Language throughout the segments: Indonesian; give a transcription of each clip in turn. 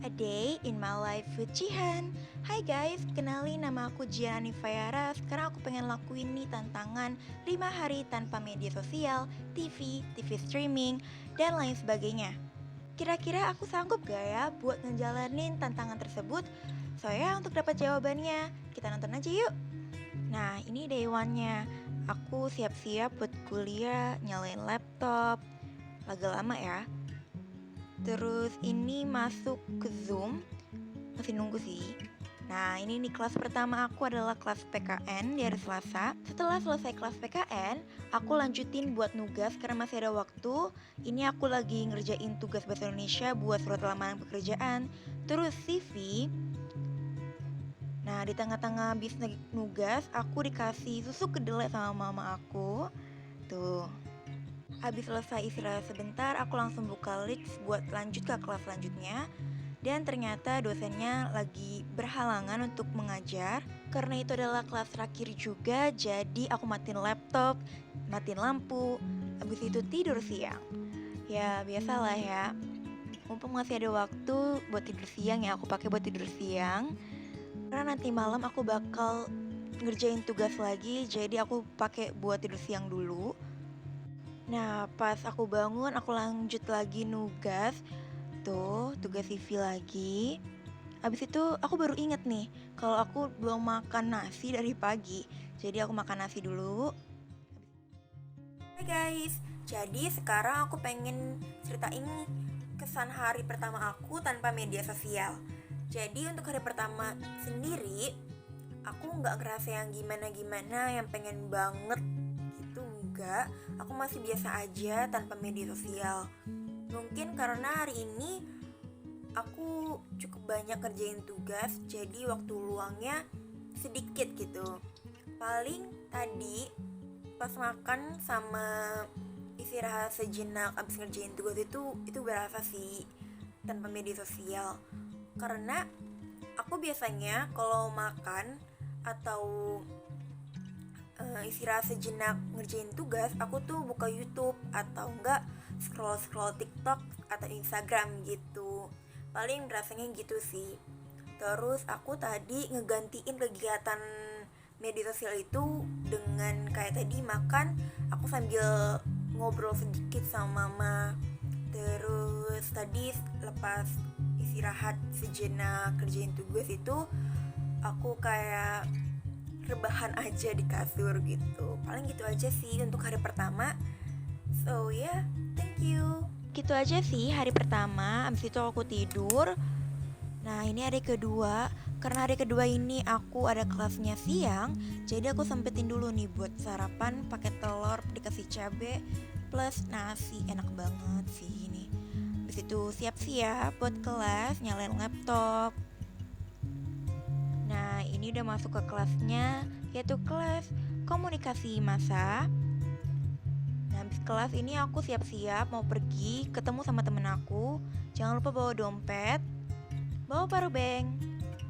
A Day in My Life with Jihan. Hai guys, kenalin nama aku Jihan Anifayara. Sekarang aku pengen lakuin nih tantangan 5 hari tanpa media sosial, TV streaming, dan lain sebagainya. Kira-kira aku sanggup gak ya buat ngejalanin tantangan tersebut? So ya, untuk dapat jawabannya, kita nonton aja yuk. Nah, ini day one-nya. Aku siap-siap buat kuliah, nyalain laptop. Agak lama ya. Terus ini masuk ke Zoom. Masih nunggu sih. Nah, ini nih kelas pertama aku adalah kelas PKN di hari Selasa. Setelah selesai kelas PKN, aku lanjutin buat nugas karena masih ada waktu. Ini aku lagi ngerjain tugas bahasa Indonesia buat surat lamaran pekerjaan. Terus CV. Nah, di tengah-tengah habis nugas, aku dikasih susu kedelai sama mama aku. Tuh. Habis selesai istirahat sebentar, aku langsung buka Leaks buat lanjut ke kelas selanjutnya. Dan ternyata dosennya lagi berhalangan untuk mengajar. Karena itu adalah kelas terakhir juga, jadi aku matiin laptop, matiin lampu. Habis itu tidur siang. Ya biasalah ya. Mumpung masih ada waktu buat tidur siang ya, aku pakai buat tidur siang. Karena nanti malam aku bakal ngerjain tugas lagi, jadi aku pakai buat tidur siang dulu. Nah, pas aku bangun, aku lanjut lagi nugas. Tuh, tugas CV lagi. Habis itu aku baru inget nih, kalau aku belum makan nasi dari pagi. Jadi aku makan nasi dulu. Hai guys, jadi sekarang aku pengen ceritain kesan hari pertama aku tanpa media sosial. Jadi untuk hari pertama sendiri, aku nggak ngerasa yang gimana-gimana, yang pengen banget gitu, enggak. Aku masih biasa aja tanpa media sosial. Mungkin karena hari ini aku cukup banyak kerjain tugas, jadi waktu luangnya sedikit gitu. Paling tadi pas makan sama istirahat sejenak abis ngerjain tugas itu berasa sih tanpa media sosial. Karena aku biasanya kalau makan atau istirahat sejenak ngerjain tugas, aku tuh buka YouTube atau enggak scroll TikTok atau Instagram gitu. Paling rasanya gitu sih. Terus aku tadi ngegantiin kegiatan media sosial itu dengan kayak tadi makan, aku sambil ngobrol sedikit sama mama. Terus tadi lepas istirahat sejenak kerjain tugas itu, aku kayak rebahan aja di kasur gitu. Paling gitu aja sih untuk hari pertama. So yeah, thank you. Gitu aja sih hari pertama. Abis itu aku tidur. Nah, ini hari kedua. Karena hari kedua ini aku ada kelasnya siang, jadi aku sempetin dulu nih buat sarapan pakai telur dikasih cabe plus nasi. Enak banget sih ini. Abis itu siap-siap buat kelas, nyalain laptop. Nah, ini udah masuk ke kelasnya, yaitu kelas komunikasi massa. Nah, habis kelas ini aku siap-siap mau pergi ketemu sama temen aku. Jangan lupa bawa dompet, bawa power bank,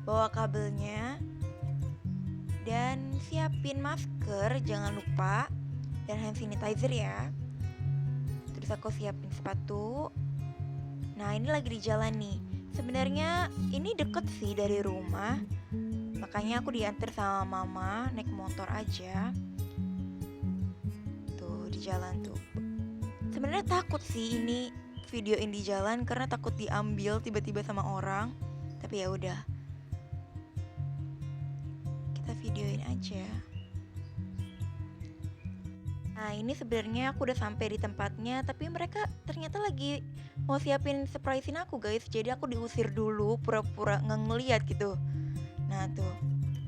bawa kabelnya, dan siapin masker jangan lupa, dan hand sanitizer ya. Terus aku siapin sepatu. Nah, ini lagi di jalan nih. Sebenarnya ini deket sih dari rumah, makanya aku diantar sama mama naik motor aja. Tuh di jalan tuh. Sebenarnya takut sih ini videoin di jalan karena takut diambil tiba-tiba sama orang. Tapi ya udah, kita videoin aja. Nah, ini sebenarnya aku udah sampai di tempatnya, tapi mereka ternyata lagi mau siapin surprisein aku guys. Jadi aku diusir dulu, pura-pura nggak ngeliat gitu. Nah tuh,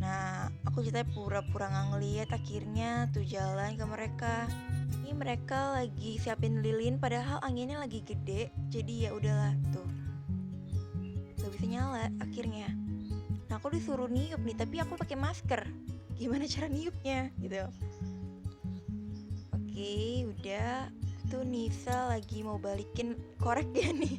nah aku ceritanya pura-pura nggak ngeliat. Akhirnya tuh jalan ke mereka. Ini mereka lagi siapin lilin, padahal anginnya lagi gede. Jadi ya udahlah tuh, gak bisa nyala akhirnya. Nah aku disuruh niup nih, tapi aku pakai masker. Gimana cara niupnya gitu? Oke, udah. Tuh Nisa lagi mau balikin korek dia nih.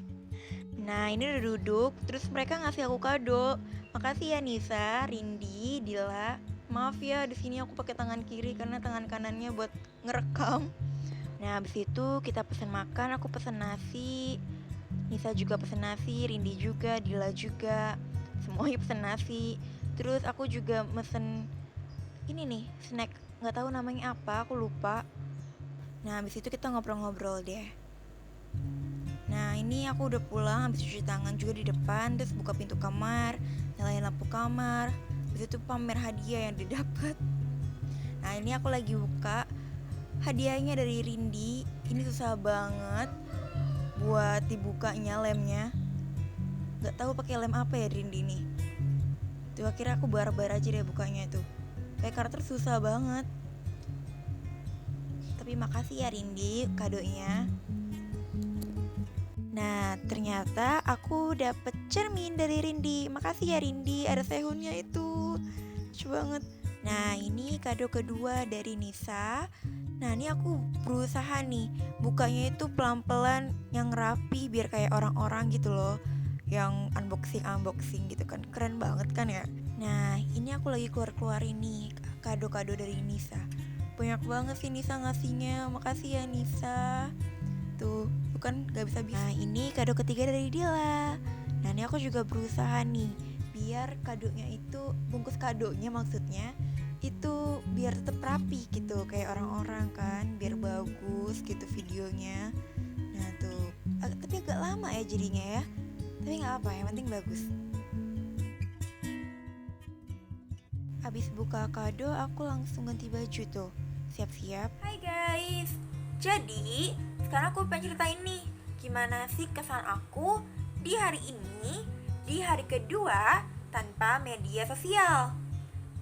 Nah ini udah duduk, terus mereka ngasih aku kado. Makasih ya Nisa, Rindi, Dila. Maaf ya di sini aku pakai tangan kiri karena tangan kanannya buat ngerekam. Nah habis itu kita pesen makan, aku pesen nasi. Nisa juga pesen nasi, Rindi juga, Dila juga, semuanya pesen nasi. Terus aku juga mesen ini nih, snack, nggak tahu namanya apa, aku lupa. Nah habis itu kita ngobrol-ngobrol deh. Nah ini aku udah pulang, habis cuci tangan juga di depan, terus buka pintu kamar, nyalain lampu kamar, habis itu pamer hadiah yang didapat. Nah ini aku lagi buka hadiahnya dari Rindi. Ini susah banget buat dibukanya lemnya. Gak tahu pakai lem apa ya Rindi nih. Tuh akhirnya aku barbar aja deh bukanya tuh. Kayak karakter susah banget. Tapi makasih ya Rindi kadonya. Nah ternyata aku dapet cermin dari Rindi. Makasih ya Rindi, ada sehunnya itu. Lucu banget. Nah ini kado kedua dari Nisa. Nah ini aku berusaha nih bukanya itu pelan-pelan yang rapi biar kayak orang-orang gitu loh, yang unboxing gitu kan, keren banget kan ya. Nah ini aku lagi keluar ini kado-kado dari Nisa. Banyak banget sih Nisa ngasihnya, makasih ya Nisa. Tuh bukan gak bisa. Nah ini kado ketiga dari Dila. Nah ini aku juga berusaha nih biar kadonya itu, bungkus kadonya maksudnya itu biar tetap rapi gitu kayak orang-orang kan, biar bagus gitu videonya. Nah tuh tapi agak lama ya jadinya ya, tapi nggak apa, yang penting bagus. Abis buka kado aku langsung ganti baju tuh, siap-siap. Hai guys, jadi sekarang aku pengen ceritain nih gimana sih kesan aku di hari ini, di hari kedua tanpa media sosial.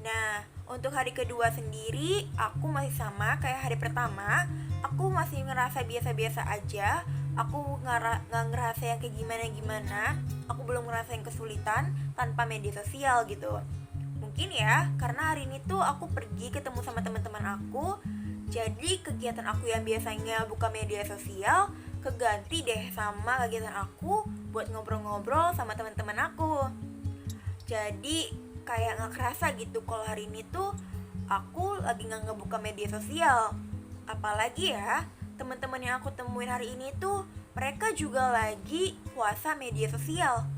Nah untuk hari kedua sendiri, aku masih sama kayak hari pertama. Aku masih ngerasa biasa-biasa aja. Aku gak ngerasa yang kayak gimana-gimana. Aku belum ngerasain kesulitan tanpa media sosial gitu. Mungkin ya, karena hari ini tuh aku pergi ketemu sama teman-teman aku. Jadi kegiatan aku yang biasanya buka media sosial keganti deh sama kegiatan aku buat ngobrol-ngobrol sama teman-teman aku. Jadi kayak gak kerasa gitu kalau hari ini tuh aku lagi gak ngebuka media sosial. Apalagi ya teman-teman yang aku temuin hari ini tuh mereka juga lagi puasa media sosial.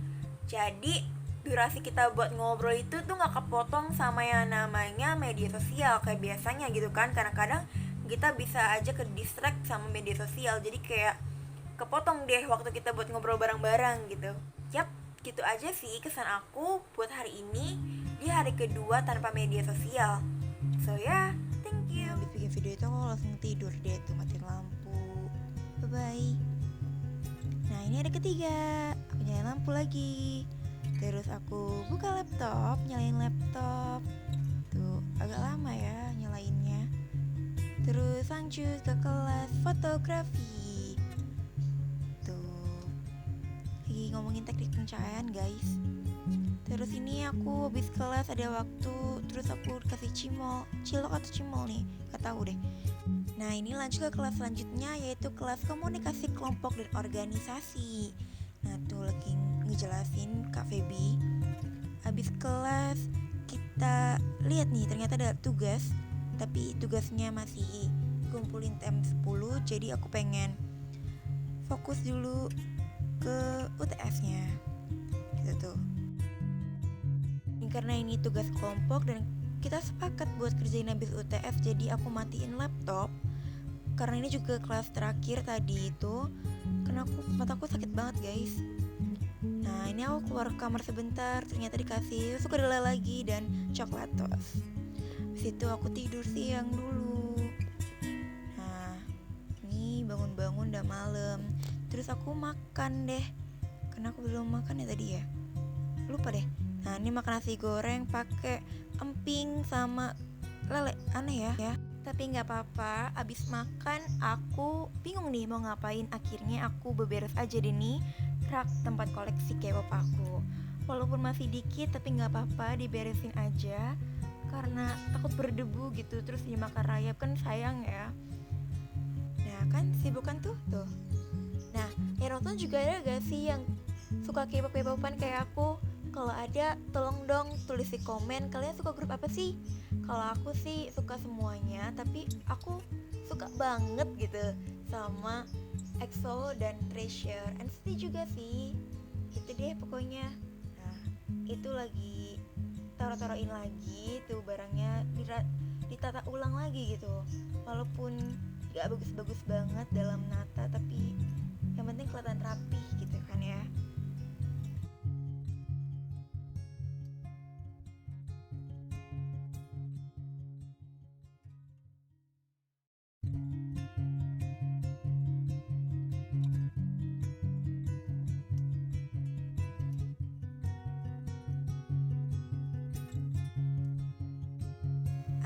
Jadi durasi kita buat ngobrol itu tuh gak kepotong sama yang namanya media sosial kayak biasanya gitu kan. Kadang-kadang kita bisa aja ke distract sama media sosial, jadi kayak kepotong deh waktu kita buat ngobrol bareng-bareng gitu. Yap, gitu aja sih kesan aku buat hari ini di hari kedua tanpa media sosial. So ya, thank you. Habis bikin video itu aku langsung tidur deh tuh, matiin lampu. Bye bye. Nah ini hari ketiga, aku nyalain lampu lagi. Terus aku buka laptop, nyalain laptop. Tuh agak lama ya nyalainnya. Terus lanjut ke kelas fotografi. Tuh lagi ngomongin teknik pencahayaan guys. Terus ini aku habis kelas ada waktu, terus aku kasih cilok atau cimol nih, gak tahu deh. Nah ini lanjut ke kelas selanjutnya, yaitu kelas komunikasi kelompok dan organisasi. Nah tuh lagi ngejelasin Kak Feby. Habis kelas kita lihat nih ternyata ada tugas, tapi tugasnya masih kumpulin TM 10. Jadi aku pengen fokus dulu ke UTS-nya gitu tuh. Karena ini tugas kelompok dan kita sepakat buat kerjain habis UTS, jadi aku matiin laptop. Karena ini juga kelas terakhir tadi itu, karena mataku sakit banget guys. Nah ini aku keluar kamar sebentar, ternyata dikasih susu kedelai lagi dan coklat tos. Habis itu aku tidur siang dulu. Nah ini bangun-bangun udah malam. Terus aku makan deh, karena aku belum makan ya tadi ya, lupa deh. Nah ini makan nasi goreng pakai emping sama lele, aneh ya. Tapi nggak apa-apa, abis makan aku bingung nih mau ngapain. Akhirnya aku beberes aja deh nih rak tempat koleksi K-pop aku. Walaupun masih dikit tapi nggak apa-apa, diberesin aja karena takut berdebu gitu. Terus dimakan rayap kan sayang ya. Nah kan sibuk kan tuh. Nah yang nonton juga ada gak sih yang suka K-popan kayak aku? Kalau ada, tolong dong tulis di komen, kalian suka grup apa sih? Kalau aku sih suka semuanya, tapi aku suka banget gitu sama EXO dan Treasure, NCT juga sih. Itu deh pokoknya. Nah, itu lagi taruh-taruhin lagi tuh barangnya, ditata ulang lagi gitu. Walaupun gak bagus-bagus banget dalam nata, tapi yang penting kelihatan rapih gitu kan ya.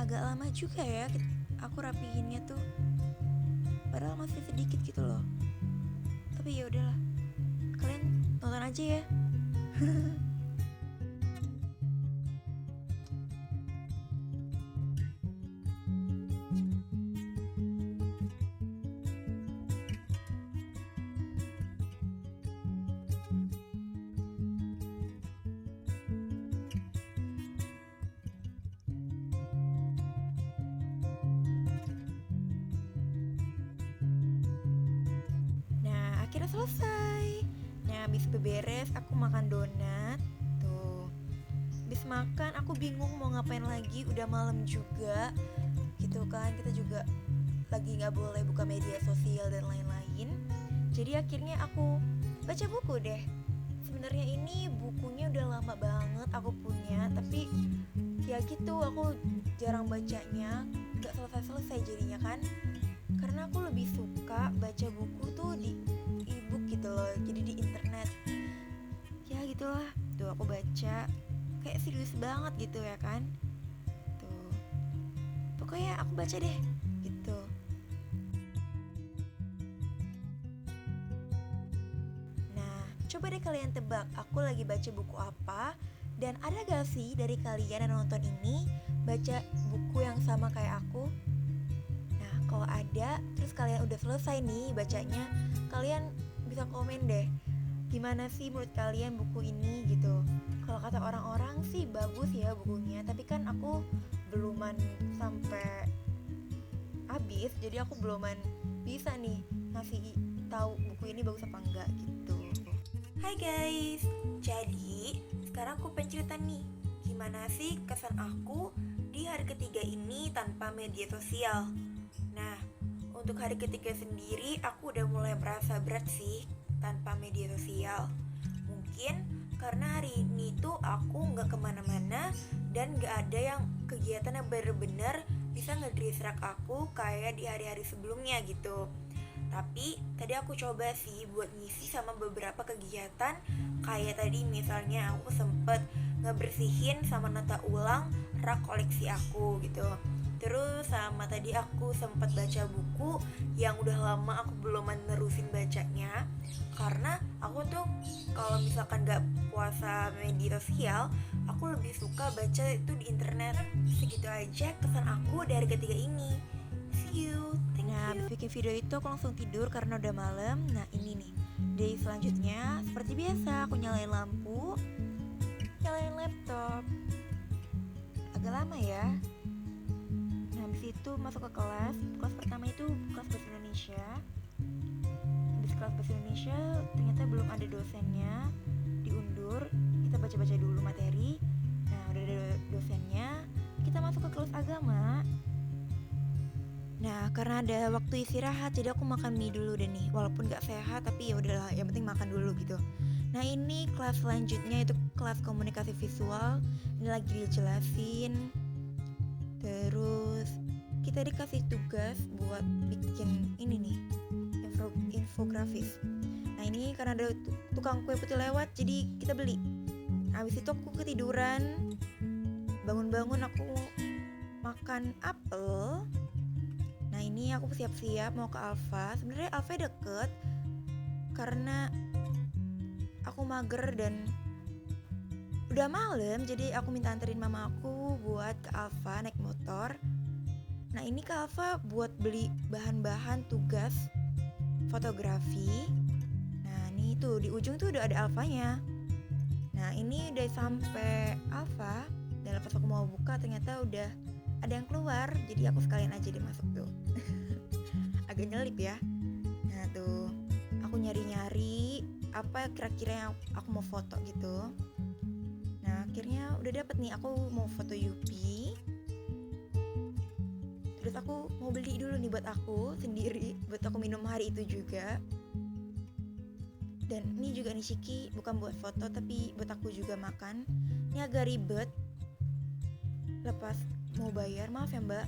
Agak lama juga ya aku rapihinnya tuh, padahal masih sedikit gitu loh. Tapi ya udahlah, kalian tonton aja ya. Nah, akhirnya selesai. Nah, habis beberes aku makan donat. Tuh. Habis makan aku bingung mau ngapain lagi, udah malam juga. Gitu kan, kita juga lagi nggak boleh buka media sosial dan lain-lain. Jadi akhirnya aku baca buku deh. Sebenarnya ini bukunya udah lama banget aku punya, tapi ya gitu aku jarang bacanya, nggak selesai-selesai jadinya kan. Karena aku lebih suka baca buku tuh di ebook gitu loh, jadi di internet. Ya gitulah, tuh aku baca kayak serius banget gitu ya kan. Tuh, pokoknya aku baca deh gitu. Nah, coba deh kalian tebak aku lagi baca buku apa. Dan ada gak sih dari kalian yang nonton ini baca buku yang sama kayak aku? Nah, kalau ada, terus kalian udah selesai nih bacanya, kalian bisa komen deh, gimana sih menurut kalian buku ini gitu. Kalau kata orang-orang sih bagus ya bukunya, tapi kan aku beluman sampai habis, jadi aku beluman bisa nih ngasih tahu buku ini bagus apa enggak gitu. Hai guys, jadi sekarang aku pengen cerita nih, gimana sih kesan aku di hari ketiga ini tanpa media sosial. Nah, untuk hari ketiga sendiri aku udah mulai merasa berat sih tanpa media sosial. Mungkin karena hari ini tuh aku gak kemana-mana dan gak ada yang kegiatan yang bener-bener bisa ngedistrak aku kayak di hari-hari sebelumnya gitu. Tapi tadi aku coba sih buat ngisi sama beberapa kegiatan. Kayak tadi misalnya aku sempet ngebersihin sama nata ulang rak koleksi aku gitu. Terus sama tadi aku sempat baca buku yang udah lama aku belum menerusin bacanya. Karena aku tuh kalau misalkan gak puasa media sosial, aku lebih suka baca itu di internet. Segitu aja kesan aku dari ketiga ini. See you. Nah, habis bikin video itu aku langsung tidur karena udah malam. Nah, ini nih day selanjutnya. Seperti biasa aku nyalain lampu, nyalain laptop. Agak lama ya. Nah, habis itu masuk ke kelas. Kelas pertama itu kelas bahasa Indonesia. Habis kelas bahasa Indonesia ternyata belum ada dosennya, diundur. Kita baca-baca dulu materi. Nah, udah ada dosennya, kita masuk ke kelas agama. Nah, karena ada waktu istirahat, jadi aku makan mie dulu deh nih. Walaupun gak sehat, tapi ya udahlah, yang penting makan dulu gitu. Nah, ini kelas selanjutnya itu kelas komunikasi visual. Ini lagi dijelasin. Terus kita dikasih tugas buat bikin ini nih, infografis. Nah, ini karena ada tukang kue putih lewat, jadi kita beli. Habis itu aku ketiduran. Bangun-bangun aku makan apel. Nah, ini aku siap-siap mau ke Alfa. Sebenarnya Alfa deket karena aku mager dan udah malam, jadi aku minta anterin mama aku buat ke Alfa naik motor. Nah, ini ke Alfa buat beli bahan-bahan tugas fotografi. Nah, ini tuh di ujung tuh udah ada Alfanya. Nah, ini udah sampai Alfa. Dan pas aku mau buka ternyata udah ada yang keluar, jadi aku sekalian aja deh masuk tuh. Agak nyelip ya. Nah tuh, nyari-nyari apa kira-kira yang aku mau foto gitu. Nah akhirnya udah dapet nih, aku mau foto Yupi. Terus aku mau beli dulu nih buat aku sendiri, buat aku minum hari itu juga. Dan ini juga nishiki bukan buat foto tapi buat aku juga makan. Ini agak ribet lepas mau bayar, maaf ya mbak.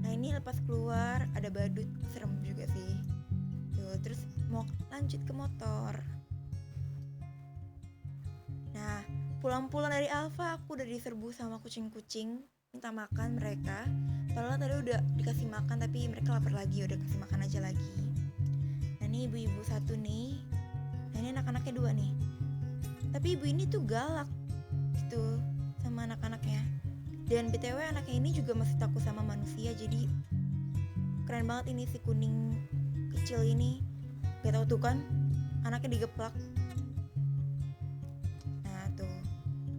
Nah ini lepas keluar ada badut, serem juga sih. Tuh, terus mau lanjut ke motor. Nah pulang-pulang dari Alfa aku udah diserbu sama kucing-kucing minta makan mereka. Padahal tadi udah dikasih makan tapi mereka lapar lagi, udah kasih makan aja lagi. Nah ini ibu-ibu satu nih. Nah ini anak-anaknya dua nih. Tapi ibu ini tuh galak gitu sama anak-anaknya. Dan BTW anaknya ini juga masih takut sama manusia. Jadi keren banget ini si kuning kecil ini. Gak tau tuh kan, anaknya digeplak. Nah tuh,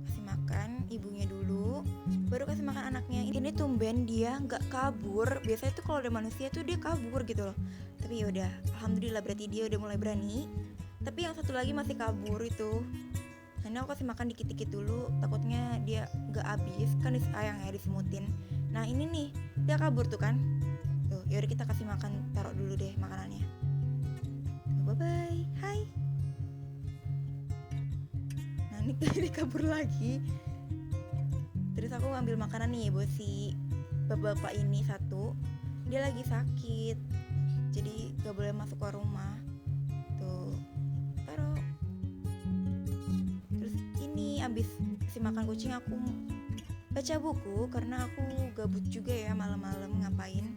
kasih makan ibunya dulu, baru kasih makan anaknya. Ini tumben dia gak kabur. Biasanya tuh kalau ada manusia tuh dia kabur gitu loh. Tapi yaudah, alhamdulillah berarti dia udah mulai berani. Tapi yang satu lagi masih kabur itu. Nah aku kasih makan dikit-dikit dulu, takutnya dia gak habis, kan sayang ya disemutin. Nah ini nih, dia kabur tuh kan. Tuh, yaudah kita kasih makan, taruh dulu deh makanannya. Tuh, bye-bye, hai. Nah ini dia kabur lagi. Terus aku ngambil makanan nih buat si bapak-bapak ini satu. Dia lagi sakit, jadi gak boleh masuk ke rumah. Tuh, taruh. Abis kasih makan kucing aku baca buku karena aku gabut juga ya malam-malam ngapain.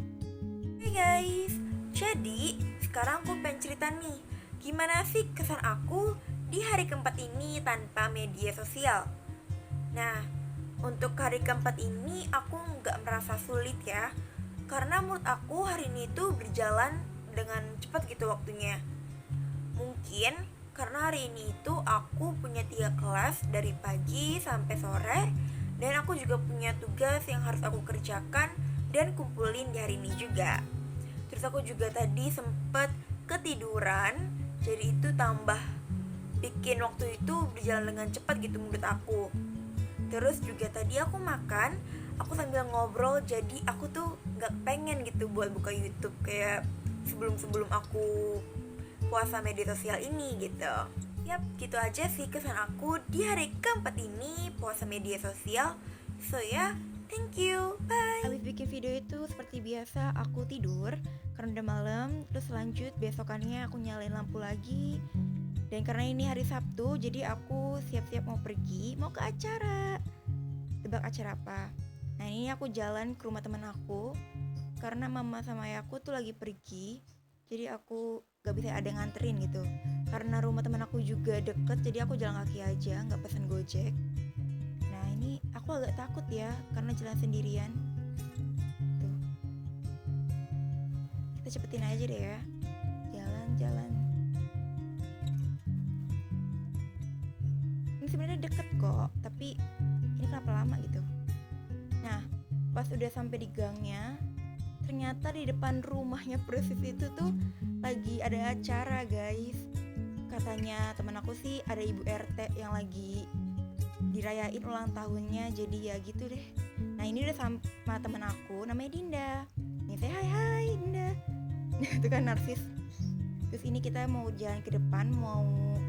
Hey guys, jadi sekarang aku pengen cerita nih gimana sih kesan aku di hari keempat ini tanpa media sosial. Nah untuk hari keempat ini aku gak merasa sulit ya, karena menurut aku hari ini tuh berjalan dengan cepat gitu waktunya. Mungkin karena hari ini itu aku punya 3 kelas dari pagi sampai sore. Dan aku juga punya tugas yang harus aku kerjakan dan kumpulin di hari ini juga. Terus aku juga tadi sempet ketiduran, jadi itu tambah bikin waktu itu berjalan dengan cepat gitu menurut aku. Terus juga tadi aku makan, aku sambil ngobrol, jadi aku tuh gak pengen gitu buat buka YouTube kayak sebelum-sebelum aku puasa media sosial ini gitu. Yap, gitu aja sih kesan aku di hari keempat ini puasa media sosial. So ya, thank you, bye. Habis bikin video itu seperti biasa aku tidur karena udah malam. Terus lanjut besokannya aku nyalain lampu lagi. Dan karena ini hari Sabtu, jadi aku siap-siap mau pergi, mau ke acara. Tebak acara apa? Nah ini aku jalan ke rumah teman aku karena mama sama ayahku tuh lagi pergi. Jadi aku gak bisa ada yang nganterin gitu. Karena rumah teman aku juga deket, jadi aku jalan kaki aja, gak pesen Gojek. Nah ini aku agak takut ya, karena jalan sendirian. Tuh, kita cepetin aja deh ya. Jalan-jalan. Ini sebenarnya deket kok, tapi ini kenapa lama gitu. Nah pas udah sampai di gangnya, ternyata di depan rumahnya persis itu tuh lagi ada acara guys. Katanya teman aku sih ada ibu RT yang lagi dirayain ulang tahunnya, jadi ya gitu deh. Nah ini udah sama teman aku namanya Dinda. Nih saya hai Dinda. Itu kan narsis. Terus ini kita mau jalan ke depan, mau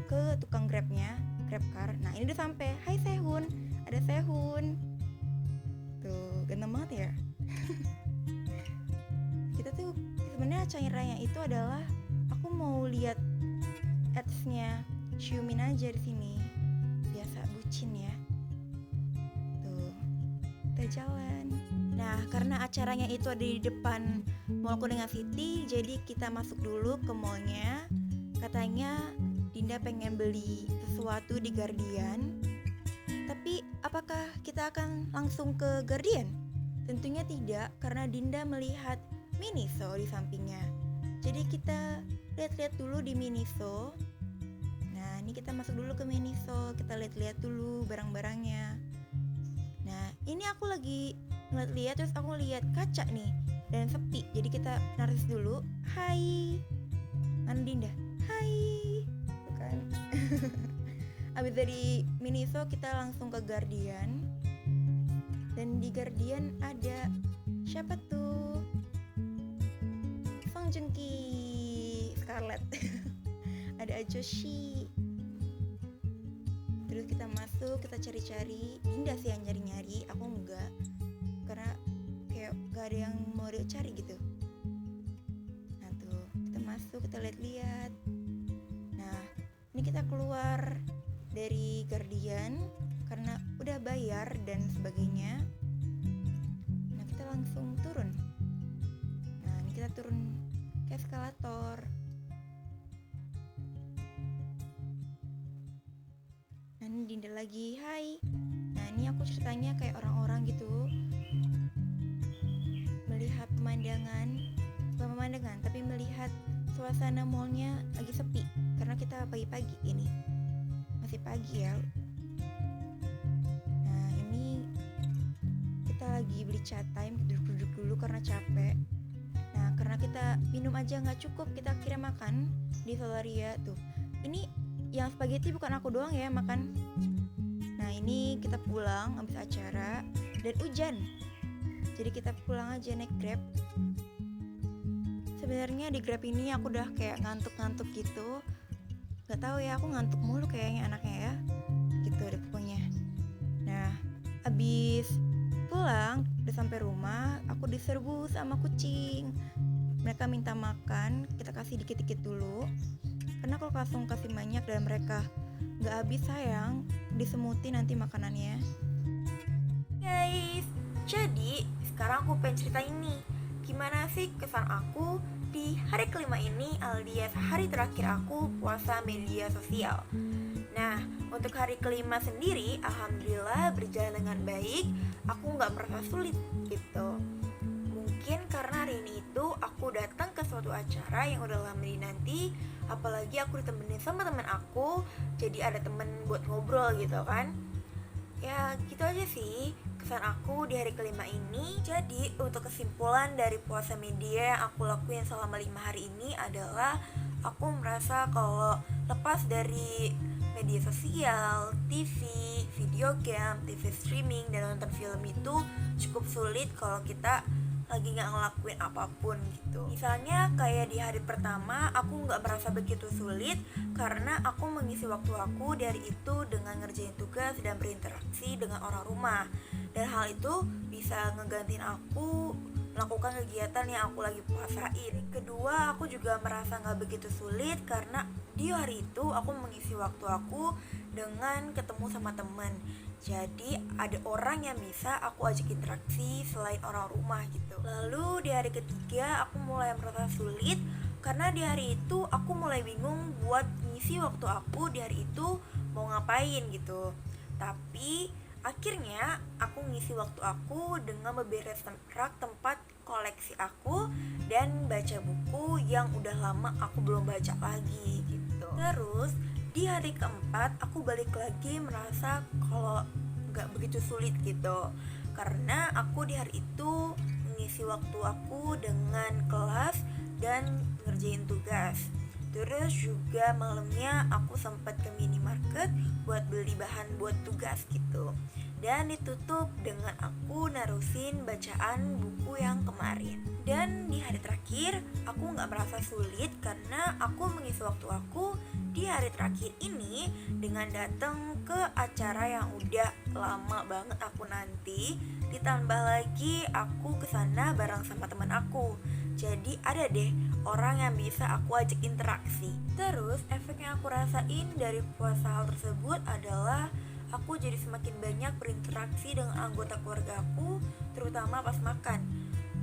ke tukang grabnya, grab car. Nah ini udah sampai. Hai Sehun, ada Sehun. Tuh ganteng banget ya. Kita tuh sebenarnya acaranya itu adalah aku mau lihat ads-nya Xiumin aja di sini. Biasa bucin ya. Tuh, kita jalan. Nah, karena acaranya itu ada di depan Mall Kuningan City, jadi kita masuk dulu ke mallnya. Katanya Dinda pengen beli sesuatu di Guardian. Tapi apakah kita akan langsung ke Guardian? Tentunya tidak, karena Dinda melihat Miniso di sampingnya. Jadi kita lihat-lihat dulu di Miniso. Nah ini kita masuk dulu ke Miniso, kita lihat-lihat dulu barang-barangnya. Nah ini aku lagi ngeliat-lihat, terus aku lihat kaca nih dan sepi. Jadi kita narsis dulu. Hai, mana Dinda? hai, bukan. Abis dari Miniso kita langsung ke Guardian. Dan di Guardian ada siapa tuh? Song Joong Ki, Scarlett. Ada Ajoshi. Terus kita masuk, kita cari-cari. Dinda sih yang nyari-nyari, aku enggak. Karena kayak gak ada yang mau dia cari gitu. Nah tuh, kita masuk, kita lihat-lihat. Nah, ini kita keluar dari Guardian karena udah bayar dan sebagainya. Nah, kita langsung turun. Nah, ini kita turun ke eskalator. Nah, ini Dinda lagi, hai. Nah, ini aku ceritanya kayak orang-orang gitu, melihat bukan pemandangan, tapi melihat suasana mallnya lagi sepi karena kita pagi-pagi ini, masih pagi ya. Nah, ini kita lagi beli chat time, duduk-duduk dulu karena capek. Nah, karena kita minum aja nggak cukup, kita akhirnya makan di Solaria tuh. Ini yang spaghetti bukan aku doang ya makan. Nah, ini kita pulang habis acara dan hujan. Jadi kita pulang aja naik Grab. Sebenarnya di Grab ini aku udah kayak ngantuk-ngantuk gitu. Gak tahu ya, aku ngantuk mulu kayaknya anaknya ya. Gitu deh pokoknya. Nah, abis pulang udah sampai rumah, aku diserbu sama kucing. Mereka minta makan, kita kasih dikit-dikit dulu. Karena kalau langsung kasih banyak dan mereka gak habis sayang, disemutin nanti makanannya. Guys, jadi sekarang aku pengen cerita ini. Gimana sih kesan aku di hari kelima ini alias hari terakhir aku puasa media sosial. Nah, untuk hari kelima sendiri alhamdulillah berjalan dengan baik. Aku gak merasa sulit gitu. Mungkin karena hari ini itu aku datang ke suatu acara yang udah lama dinanti. Apalagi aku ditemenin sama temen aku, jadi ada temen buat ngobrol gitu kan. Ya gitu aja sih kesan aku di hari kelima ini. Jadi untuk kesimpulan dari puasa media yang aku lakuin selama 5 hari ini adalah aku merasa kalau lepas dari media sosial, TV, video game, TV streaming, dan nonton film itu cukup sulit kalau kita lagi gak ngelakuin apapun gitu. Misalnya kayak di hari pertama aku gak merasa begitu sulit karena aku mengisi waktu aku dari itu dengan ngerjain tugas dan berinteraksi dengan orang rumah. Dan hal itu bisa ngegantiin aku melakukan kegiatan yang aku lagi puasain. Kedua, aku juga merasa gak begitu sulit karena di hari itu aku mengisi waktu aku dengan ketemu sama teman. Jadi ada orang yang bisa aku ajak interaksi selain orang rumah gitu. Lalu di hari ketiga aku mulai merasa sulit karena di hari itu aku mulai bingung buat ngisi waktu aku di hari itu mau ngapain gitu. Tapi akhirnya aku ngisi waktu aku dengan memberes rak tempat koleksi aku dan baca buku yang udah lama aku belum baca lagi gitu. Terus di hari keempat aku balik lagi merasa kalau gak begitu sulit gitu karena aku di hari itu mengisi waktu aku dengan kelas dan ngerjain tugas. Terus juga malamnya aku sempat ke minimarket buat beli bahan buat tugas gitu. Dan ditutup dengan aku narusin bacaan buku yang kemarin. Dan di hari terakhir aku gak merasa sulit karena aku mengisi waktu aku di hari terakhir ini dengan datang ke acara yang udah lama banget aku nanti. Ditambah lagi aku kesana bareng sama teman aku. Jadi ada deh orang yang bisa aku ajak interaksi. Terus efek yang aku rasain dari puasa hal tersebut adalah aku jadi semakin banyak berinteraksi dengan anggota keluarga aku, terutama pas makan.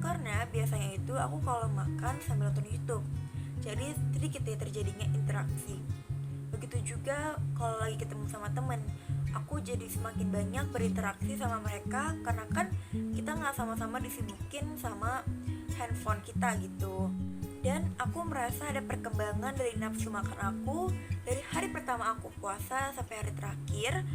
Karena biasanya itu aku kalau makan sambil nonton YouTube, jadi sedikit ya terjadinya interaksi. Begitu juga kalau lagi ketemu sama temen, aku jadi semakin banyak berinteraksi sama mereka karena kan kita gak sama-sama disibukin sama handphone kita gitu. Dan aku merasa ada perkembangan dari nafsu makan aku dari hari pertama aku puasa sampai hari terakhir.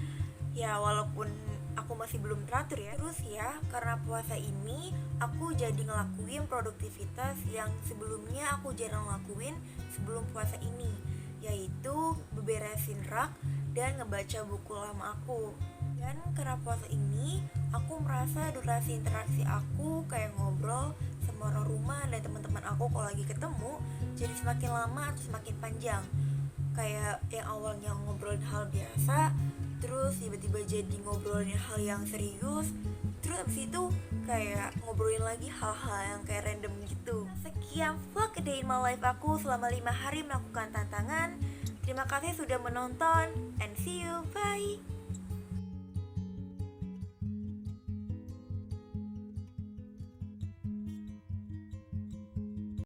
Ya walaupun aku masih belum teratur ya. Terus ya karena puasa ini aku jadi ngelakuin produktivitas yang sebelumnya aku jarang ngelakuin sebelum puasa ini. yaitu beberesin rak dan ngebaca buku lama aku. Dan karena puasa ini, aku merasa durasi interaksi aku kayak ngobrol sama orang rumah dan teman-teman aku kalau lagi ketemu jadi semakin lama atau semakin panjang. Kayak yang awalnya ngobrolin hal biasa, terus tiba-tiba jadi ngobrolin hal yang serius, terus abis itu kayak ngobrolin lagi hal-hal yang kayak random gitu. Sekian vlog A Day in My Life aku selama 5 hari melakukan tantangan. Terima kasih sudah menonton, and see you, bye.